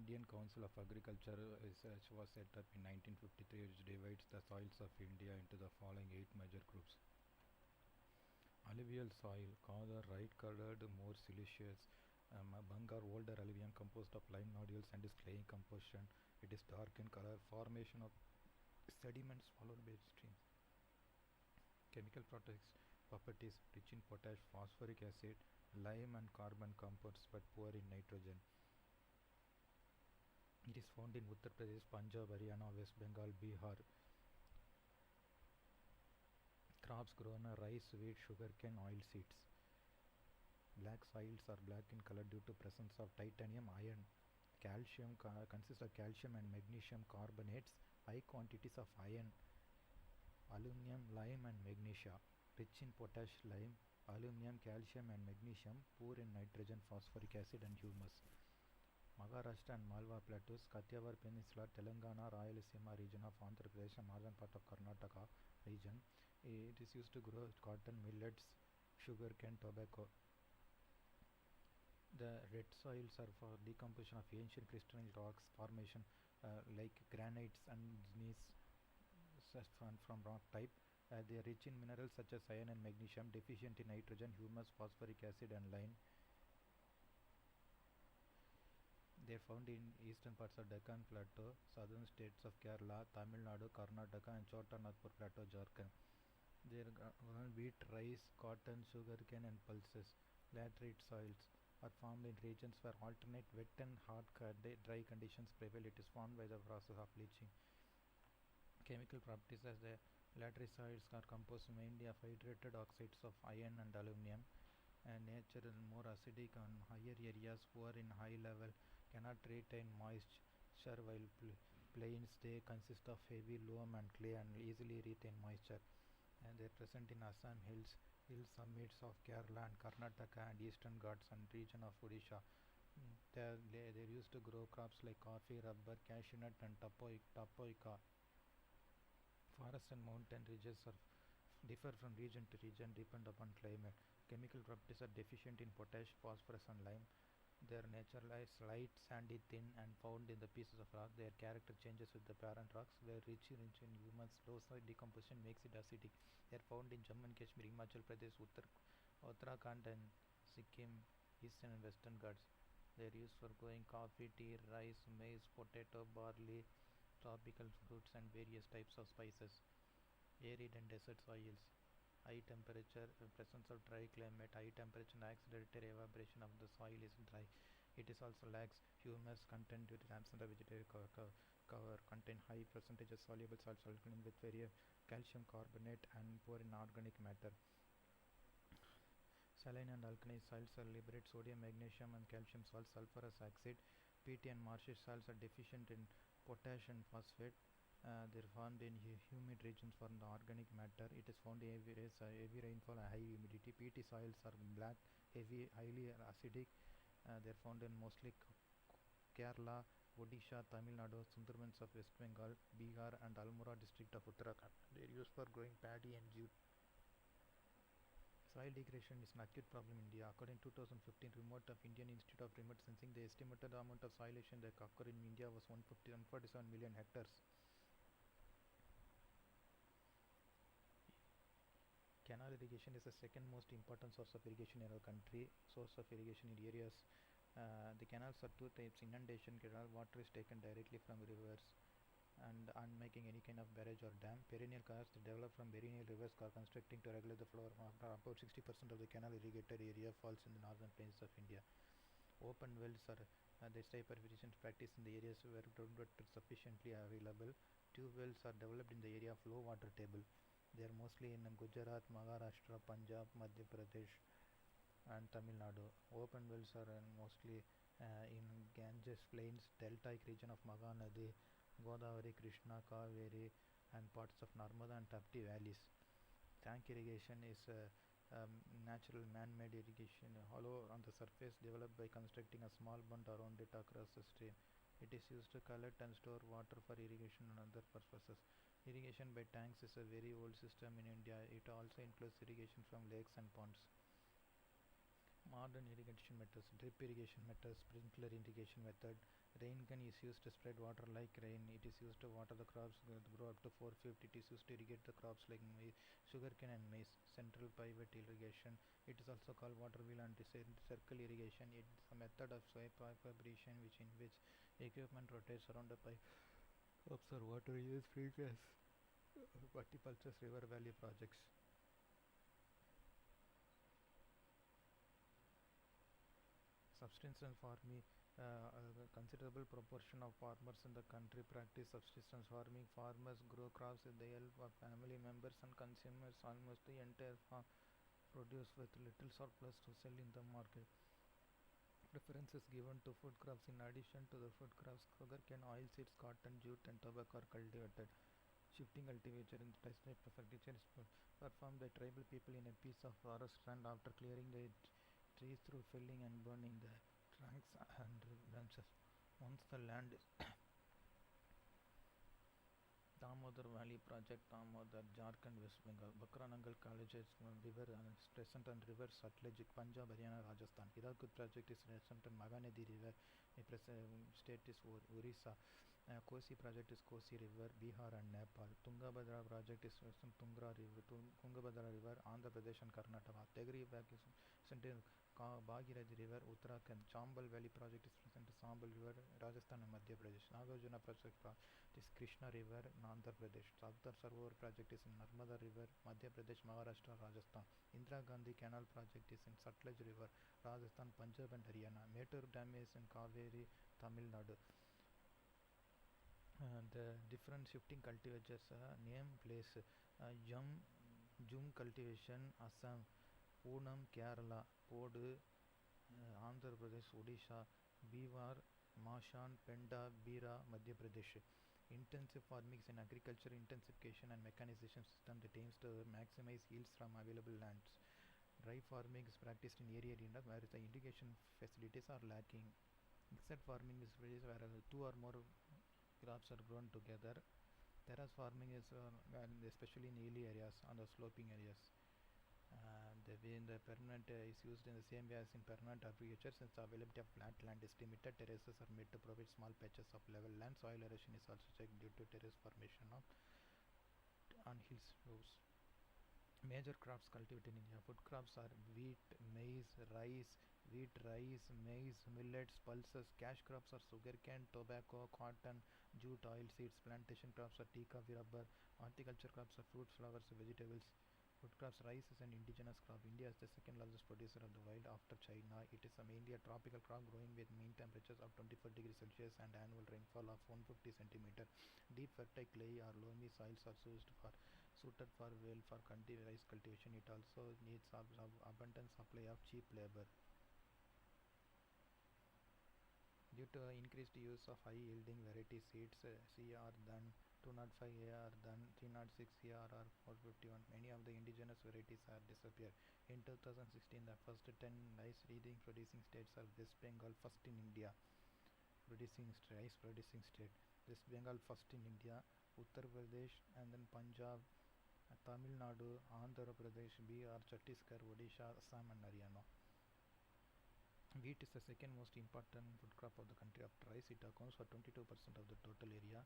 Indian Council of Agriculture Research was set up in 1953, which divides the soils of India into the following 8 major groups. Alluvial soil, Kala, right colored, more siliceous. Bangar, older alluvium composed of lime nodules and is clay composition. It is dark in color, formation of sediments followed by streams. Chemical properties rich in potash, phosphoric acid, lime and carbon compounds but poor in nitrogen. It is found in Uttar Pradesh, Punjab, Haryana, West Bengal, Bihar. Crops grown are rice, wheat, sugarcane, oil seeds. Black soils are black in color due to presence of titanium, iron. Calcium consists of calcium and magnesium carbonates, high quantities of iron, aluminum, lime and magnesia. Rich in potash, lime, aluminum, calcium and magnesium, poor in nitrogen, phosphoric acid and humus. Maharashtra and Malwa plateaus, Kathiawar Peninsula, Telangana, Rayalaseema region of Andhra Pradesh and northern part of Karnataka region. It is used to grow cotton, millets, sugarcane, tobacco. The red soils are for decomposition of ancient crystalline rocks formation like granites and gneiss from rock type. They are rich in minerals such as iron and magnesium, deficient in nitrogen, humus, phosphoric acid and lime. They are found in eastern parts of Deccan Plateau, southern states of Kerala, Tamil Nadu, Karnataka and Chota Nagpur Plateau, Jharkhand. They are wheat, rice, cotton, sugarcane and pulses. Laterite soils are formed in regions where alternate wet and hard dry conditions prevail. It is formed by the process of leaching. Chemical properties as the laterite soils are composed mainly of hydrated oxides of iron and aluminum. And nature is more acidic on higher areas, poor in high level, cannot retain moisture, while plains they consist of heavy loam and clay and easily retain moisture. And they are present in Assam hills, hill summits of Kerala and Karnataka and eastern Ghats and region of Odisha. They are used to grow crops like coffee, rubber, cashew nut and tapioca. Forest and mountain ridges differ from region to region depend upon climate. Chemical properties are deficient in potash, phosphorus and lime. They are naturalized, light, sandy, thin and found in the pieces of rock. Their character changes with the parent rocks. They are rich in humus. Low soil decomposition makes it acidic. They are found in Jammu and Kashmir, Himachal Pradesh, Uttarakhand and Sikkim, eastern and western Ghats. They are used for growing coffee, tea, rice, maize, potato, barley, tropical fruits and various types of spices. Arid and desert soils, high temperature, presence of dry climate, high temperature and accidental evaporation of the soil is dry. It is also lacks humus content due to absence of vegetable cover, contain high percentage of soluble salts alkaline with very calcium carbonate and poor in organic matter. Saline and alkaline salts are liberate sodium, magnesium and calcium salts, sulfurous acid. Peat and marshy salts are deficient in potash and phosphate. They are found in humid regions for the organic matter. It is found in heavy rainfall and high humidity. Peaty soils are black, heavy, highly acidic. They are found in mostly Kerala, Odisha, Tamil Nadu, Sundarbans of West Bengal, Bihar and Almora district of Uttarakhand. They are used for growing paddy and jute. Soil degradation is an acute problem in India. According to 2015 report of Indian Institute of Remote Sensing, the estimated amount of soil erosion that occurred in India was 147 million hectares. Canal irrigation is the second most important source of irrigation in our country. Source of irrigation in areas. The canals are two types. Inundation canal, water is taken directly from rivers and making any kind of barrage or dam. Perennial canals develop from perennial rivers are constructing to regulate the flow. About 60% of the canal irrigated area falls in the northern plains of India. Open wells are this type of irrigation practice in the areas where groundwater is sufficiently available. Tube wells are developed in the area of low water table. They are mostly in Gujarat, Maharashtra, Punjab, Madhya Pradesh and Tamil Nadu. Open wells are mostly in Ganges plains, deltaic region of Mahanadi, Godavari, Krishna, Kaveri and parts of Narmada and Tapti valleys. Tank irrigation is natural man-made irrigation, hollow on the surface developed by constructing a small bund around it across the stream. It is used to collect and store water for irrigation and other purposes. Irrigation by tanks is a very old system in India. It also includes irrigation from lakes and ponds. Modern irrigation methods, drip irrigation methods, sprinkler irrigation method. Rain gun is used to spread water like rain. It is used to water the crops grow up to 4 feet. It is used to irrigate the crops like maize, sugarcane and maize. Central pivot irrigation. It is also called water wheel and circle irrigation. It is a method of swipe vibration in which equipment rotates around the pipe. Observe water use free gas. Vertipulses river valley projects. Subsistence farming. A considerable proportion of farmers in the country practice subsistence farming. Farmers grow crops with the help of family members and consumers almost the entire farm produce with little surplus to sell in the market. Preference is given to food crops in addition to the food crops. Sugarcane, oilseeds, cotton, jute, and tobacco are cultivated. Shifting cultivature in the type of agriculture is performed by tribal people in a piece of forest land after clearing the trees through felling and burning the trunks and branches. Once the land is Damodar Valley Project, Damodar, Jharkhand, West Bengal, Bakranangal Colleges, River is present on River Sutlej, Punjab, Haryana, Rajasthan. Hirakud Project is present on Mahanadi River, state is Orissa. Kosi Project is Kosi River, Bihar and Nepal. Tungabhadra Project is present Tungra River, Tungabhadra River, Andhra Pradesh and Karnataka. Tegri Back is present in Bhagirathi River, Uttarakhand. Chambal Valley Project is present in Chambal River, Rajasthan and Madhya Pradesh. Nagarjuna Project is Krishna River in Andhra Pradesh. Sardar Sarovar project is in Narmada River, Madhya Pradesh, Maharashtra, Rajasthan. Indira Gandhi Canal project is in Sutlej River, Rajasthan, Punjab and Haryana. Metur Dam is in Kaveri, Tamil Nadu. The different shifting cultivators name place Jum cultivation Assam, Poonam Kerala, Podu Andhra Pradesh, Odisha, Bivar, Mashan, Penda, Bira, Madhya Pradesh. Intensive farming is an agriculture intensification and mechanization system that aims to maximize yields from available lands. Dry farming is practiced in area where the irrigation facilities are lacking. Mixed farming is where two or more crops are grown together. Terrace farming is especially in hilly areas, on the sloping areas. The way in the permanent is used in the same way as in permanent agriculture, since the availability of flat land is limited. Terraces are made to provide small patches of level land. Soil erosion is also checked due to terrace formation on hills rows. Major crops cultivated in India. Food crops are wheat, maize, maize, millets, pulses. Cash crops are sugarcane, tobacco, cotton, jute, oil seeds. Plantation crops are tea, coffee, rubber. Horticulture crops are fruits, flowers, vegetables. Food crops. Rice is an indigenous crop. India is the second largest producer of the world after China. It is mainly a tropical crop growing with mean temperatures of 24 degrees Celsius and annual rainfall of 150 centimeter. Deep fertile clay or loamy soils are suited for well for rice cultivation. It also needs abundant supply of cheap labor. Due to increased use of high yielding variety seeds, CR done 205 AR done 306 CR or 451, many of the indigenous varieties are disappeared. In 2016, the first 10 rice producing states are West Bengal first in India, rice producing state. West Bengal first in India, Uttar Pradesh and then Punjab, Tamil Nadu, Andhra Pradesh, Bihar, Chhattisgarh, Odisha, Assam and Haryana. Wheat is the second most important food crop of the country after rice. It accounts for 22% of the total area.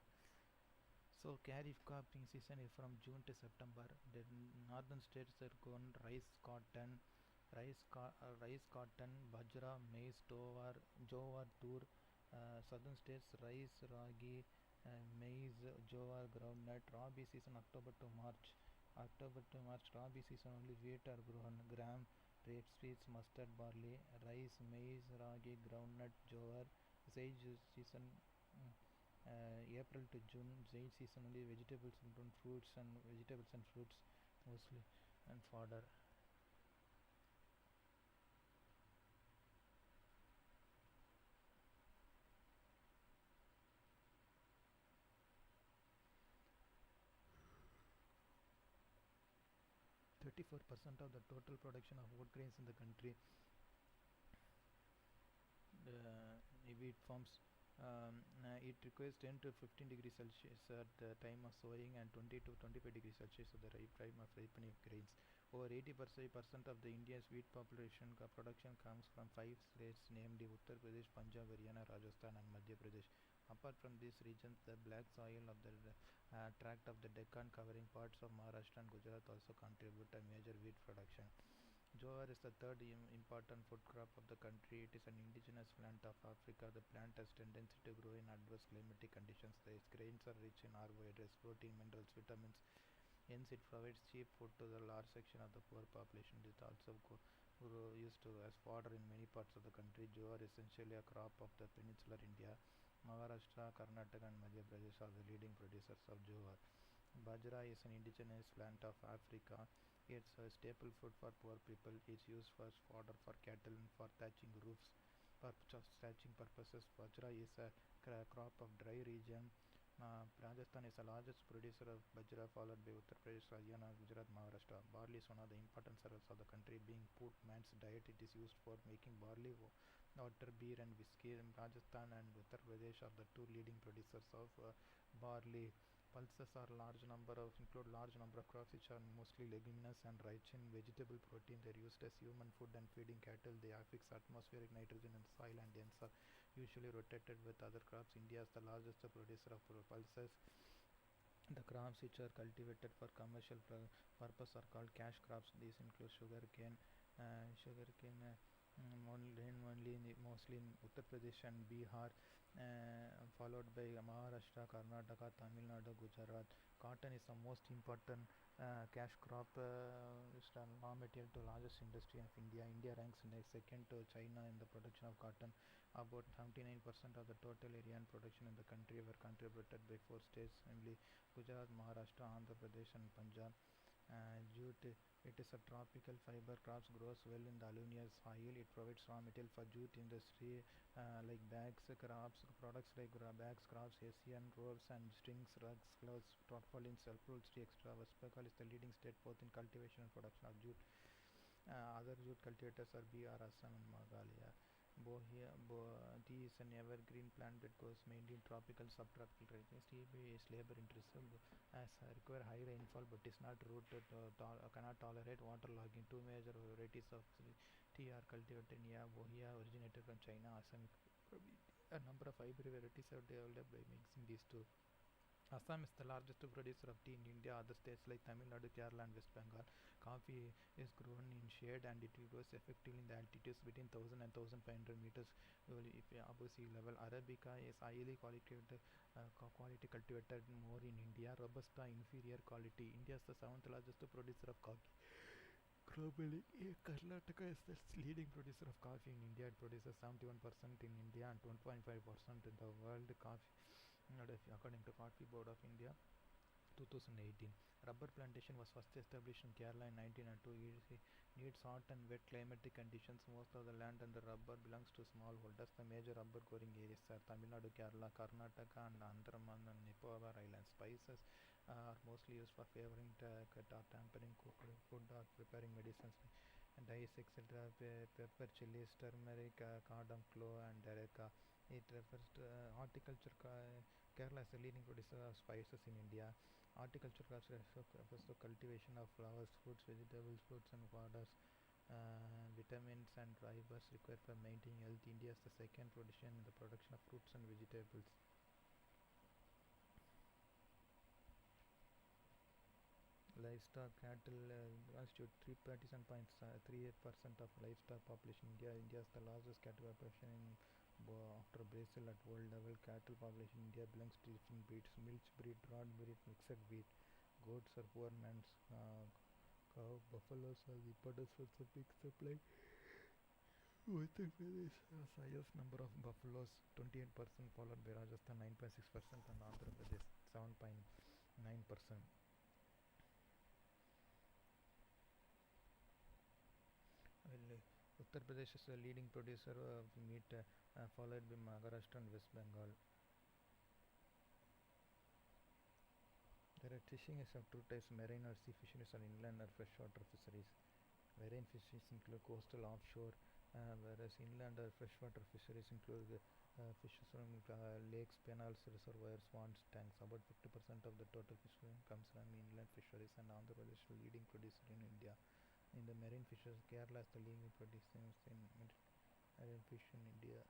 So kharif cropping season is from June to September. The northern states are grown rice, cotton, bajra, maize, jowar, tur. Southern states rice, ragi, maize, jowar, groundnut. Rabi season October to March. Rabi season only wheat are grown. Gram, rapeseeds, mustard, barley, rice, maize, ragi, groundnut, jowar. Zaid season April to June. Zaid season only vegetables and fruits mostly and fodder. 34% of the total production of wood grains in the country. Wheat farms. It requires 10 to 15 degrees Celsius at the time of sowing and 20 to 25 degrees Celsius at the time of ripening of grains. Over 80% of the India's wheat population production comes from five states, namely Uttar Pradesh, Punjab, Haryana, Rajasthan, and Madhya Pradesh. Apart from these regions, the black soil of the tract of the Deccan covering parts of Maharashtra and Gujarat also contribute a major wheat production. Jowar is the third important food crop of the country. It is an indigenous plant of Africa. The plant has tendency to grow in adverse climatic conditions. Its grains are rich in carbohydrates, protein, minerals, vitamins. Hence, it provides cheap food to the large section of the poor population. It is also used to as fodder in many parts of the country. Jowar is essentially a crop of the peninsular India. Maharashtra, Karnataka, and Madhya Pradesh are the leading producers of jowar. Bajra is an indigenous plant of Africa. It's a staple food for poor people. It's used for fodder for cattle and for thatching roofs. For thatching purposes, Bajra is a crop of dry region. Rajasthan is the largest producer of Bajra, followed by Uttar Pradesh, Haryana, Gujarat, Maharashtra. Barley is one of the important cereals of the country, being food man's diet. It is used for making barley water, beer, and whiskey. Rajasthan and Uttar Pradesh are the two leading producers of barley. Pulses are large number of include large number of crops which are mostly leguminous and rich in vegetable protein. They are used as human food and feeding cattle. They affix atmospheric nitrogen in the soil and hence are usually rotated with other crops. India is the largest producer of pulses. The crops which are cultivated for commercial purpose are called cash crops. These include sugarcane mostly in Uttar Pradesh and Bihar, followed by Maharashtra, Karnataka, Tamil Nadu, Gujarat. Cotton is the most important cash crop, is the raw material to largest industry of India. India ranks next second to China in the production of cotton. About 79% of the total area and production in the country were contributed by four states, namely Gujarat, Maharashtra, Andhra Pradesh, and Punjab. Jute, it is a tropical fiber crops grows well in the alluvial soil. It provides raw material for jute industry like bags, crops, products like bags, crops, Asian ropes and strings, rugs, clothes, tarpaulins, upholstery, etc. West Bengal is the leading state both in cultivation and production of jute. Other jute cultivators are Bihar, Assam, and Meghalaya. Tea is an evergreen plant that grows mainly in tropical subtropical regions. Tea is labor intensive as require high rainfall but is not rooted cannot tolerate waterlogging. Two major varieties of tea are cultivated in Bohea originated from China, Assam from India. A number of hybrid varieties are developed by mixing these two. Assam is the largest producer of tea in India. Other states like Tamil Nadu, Kerala, and West Bengal. Coffee is grown in shade and it grows effectively in the altitudes between 1000 and 1500 meters above sea level. Arabica is highly quality cultivated more in India. Robusta inferior quality. India is the seventh largest producer of coffee. Globally, Karnataka is the leading producer of coffee in India. It produces 71% in India and 1.5% in the world. Coffee, according to Coffee Board of India, 2018. Rubber plantation was first established in Kerala in 1902. It needs hot and wet climatic conditions. Most of the land under rubber belongs to smallholders. The major rubber growing areas are Tamil Nadu, Kerala, Karnataka, and Andaman and Nicobar Islands. Spices are mostly used for flavoring, tampering, cooking food, or preparing medicines. And dyes, etc. Pepper, chilies, turmeric, cardamom, clove, and dereka. It refers to horticulture. Kerala is the leading producer of spices in India. Horticulture crops refers to cultivation of flowers, fruits, vegetables, fruits and waters, vitamins and fibers required for maintaining health. India is the second production in the production of fruits and vegetables. Livestock cattle constitute 37.38% of livestock population in India. India is the largest cattle population after Brazil at world level. Cattle population in India belongs to different breeds: milch breed, broad breed, mixed breed. Goats are poor man's cow. Buffaloes are the important source of big supply. Uttar Pradesh has highest number of buffaloes, 28%, followed by Rajasthan 9.6% and Andhra Pradesh 7.9%. Well, Uttar Pradesh is the leading producer of meat, followed by Maharashtra and West Bengal. There are fishing is of two types: marine or sea fisheries and inland or freshwater fisheries. Marine fisheries include coastal, offshore, whereas inland or freshwater fisheries include fishes from lakes, canals, reservoirs, ponds, tanks. About 50% of the total fishing comes from inland fisheries, and Andhra Pradesh is the leading producer in India. In the marine fishes, Kerala is the leading producer in marine fish in India.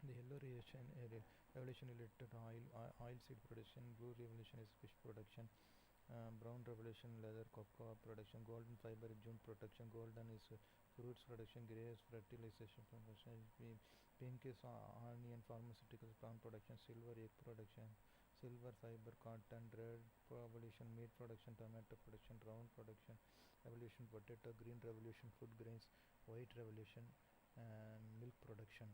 The yellow revolution related to oil seed production, blue revolution is fish production, brown revolution leather cocoa production, golden fiber jute production, golden is fruits production, grey is fertilization production, pink is onion pharmaceuticals, brown production, silver egg production, silver fiber cotton, red revolution meat production, tomato production, brown production, revolution potato, green revolution food grains, white revolution milk production.